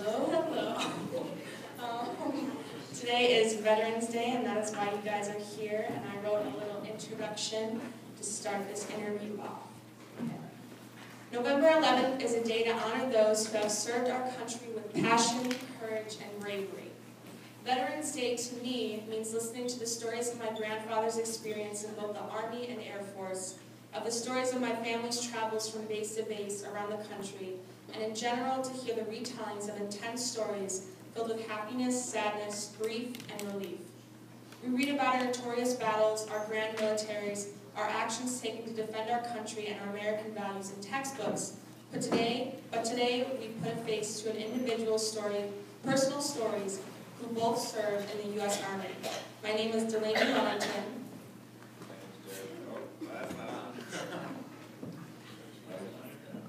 Hello, hello. Today is Veterans Day, and that is why you guys are here, and I wrote a little introduction to start this interview off. November 11th is a day to honor those who have served our country with passion, courage, and bravery. Veterans Day to me means listening to the stories of my grandfather's experience in both the Army and Air Force, of the stories of my family's travels from base to base around the country, and in general to hear the retellings of intense stories filled with happiness, sadness, grief, and relief. We read about our notorious battles, our grand militaries, our actions taken to defend our country and our American values in textbooks, but today we put a face to an individual's story, personal stories, who both served in the U.S. Army. My name is Delaney, Wellington.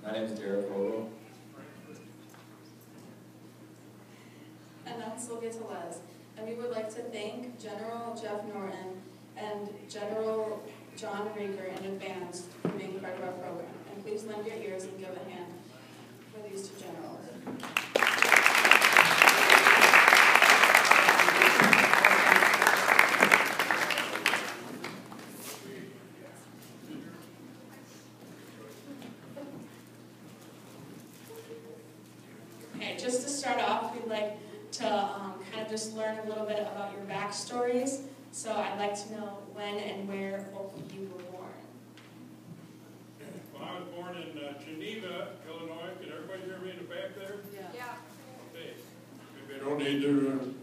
My name is Hogel. And I'm Sylvia Telesz. And we would like to thank General Jeff Norton and General John Regner in advance for being part of our program. And please lend your ears and give a hand for these two generals. Okay, just to start off, we'd like to kind of just learn a little bit about your backstories. So I'd like to know when and where both of you were born. Well, I was born in Geneva, Illinois. Can everybody hear me in the back there? Yeah. Okay. Maybe I don't need to.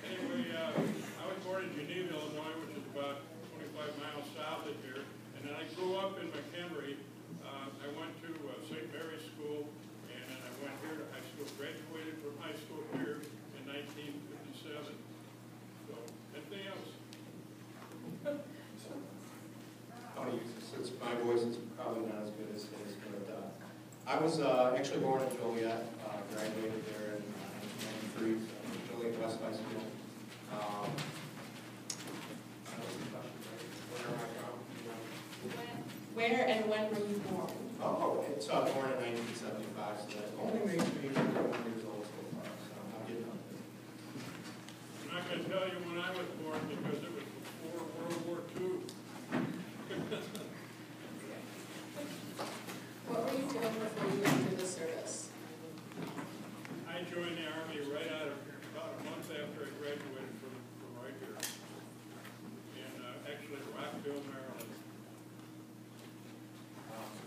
Anyway, I was born in Geneva, Illinois, which is about 25 miles south of here. And then I grew up in McHenry. I went to St. Mary's School, and then I went here to high school. Graduated from high school here in 1957. So, anything else? Since my voice is probably not as good as his, but I was actually born in Joliet, graduated there in 1993, Joliet West High School. Where and when were you born? Oh, it's born in 1975, so that only makes me 41 years old so far, so I'm getting up there. I'm not going to tell you when I was born because it was before World War II. What were you doing before you went through the service? I joined the Army right out of about a month after I graduated from Regner in actually Rockville, Maryland.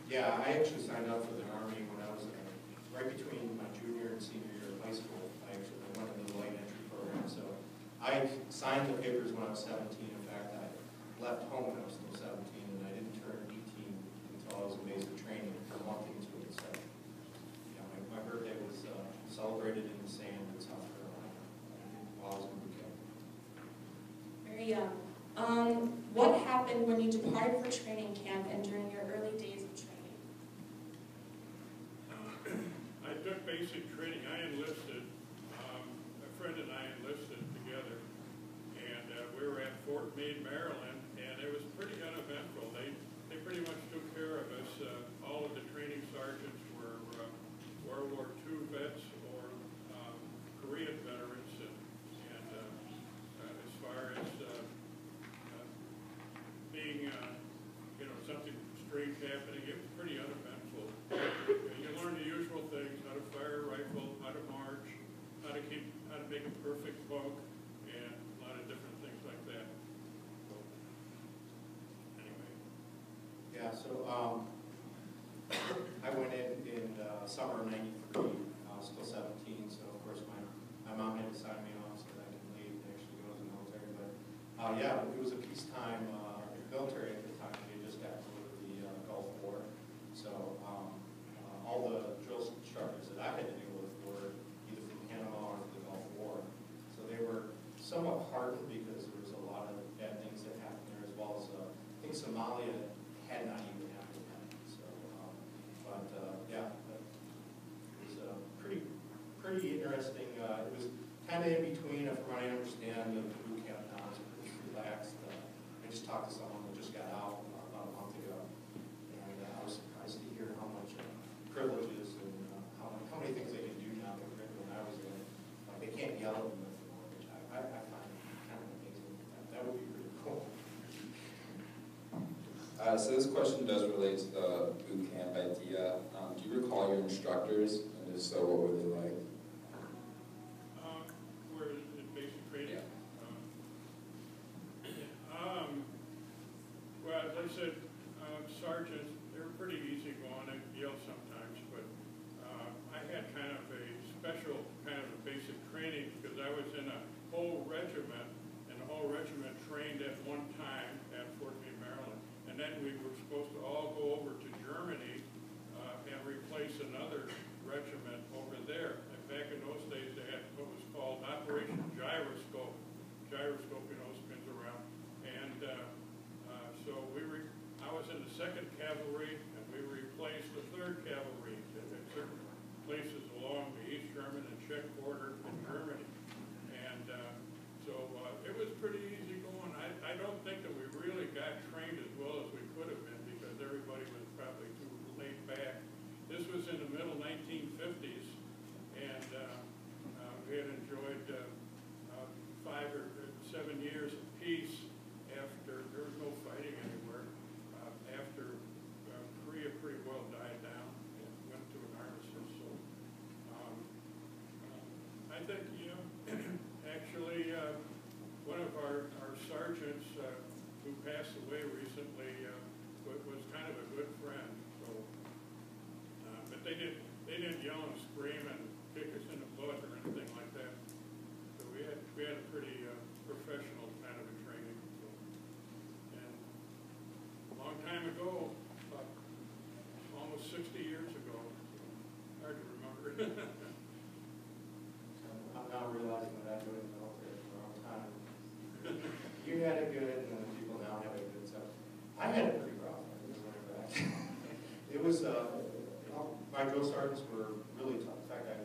Yeah, I actually signed up for the Army when I was right between my junior and senior year of high school. I went into the light entry program, so I signed the papers when I was 17. In fact, I left home when I was still 17, and I didn't turn 18 until I was in basic training a month into it. So, yeah, my birthday was celebrated in the sand in South Carolina while I was in boot camp. Very young. What happened when you departed for training camp and during your early days of training? I took basic training. I enlisted. A friend and I enlisted together, and we were at Fort Meade, Maryland, and it was pretty uneventful. They pretty much took care of us. All of the training sergeants were World War II vets or Korean veterans, and as far as being, something strange happening, it was pretty uneventful. You learn the usual things: how to fire a rifle, how to march, how to make a perfect bunk, and a lot of different things like that. Anyway. Yeah, so I went in summer of '93. I was still 17, so of course my mom had to sign me off so that I could leave and actually go to the military. But yeah, it was a peacetime military at the time. We had just got over the Gulf War, so all the drill instructors that I had to deal with were either from Panama or the Gulf War. So they were somewhat hardened because there was a lot of bad things that happened there, as well as I think Somalia had not even happened yet. So, yeah, it was pretty interesting. It was kind of in between, from what I understand, the boot camp now is pretty relaxed. I just talked to someone that just got out about a month ago, and I was surprised to hear how much privileges and how many things they can do now that So this question does relate to the boot camp idea. Do you recall your instructors, and if so, what were they like? Where in basic training? Yeah. Well, as I said, sergeants, they were pretty easygoing. I'd yell sometimes, but I had kind of a special kind of a basic training because I was in a whole regiment, and the whole regiment trained at one time at Fort Meade, Maryland. And then we were supposed to all go over to Germany and replace another regiment over there. And back in those days, they had what was called Operation Gyroscope. Gyroscoping those spins around. And so I was in the 2nd Cavalry, and we replaced the 3rd Cavalry at certain places along the East German and Czech border in Germany. And so it was pretty easy going. I don't think that we really got trained as well as we could have been because everybody was probably too laid back. This was in the middle 1950s, and we had enjoyed 5 or 7 years of peace after there was no fighting anywhere. After Korea pretty well died down and went to an armistice. So I think, you know, actually one of our sergeants who passed away recently was kind of a good friend. So, but they didn't yell and scream and kick us in the butt or anything like that. So we had a pretty professional kind of a training. So, and a long time ago, almost 60 years ago. So hard to remember. I'm now realizing that I joined the military for a long time. You had it good, and then the people now have it good. So I had it pretty rough. I just went back. It was, my drill sergeants were really tough. In fact, I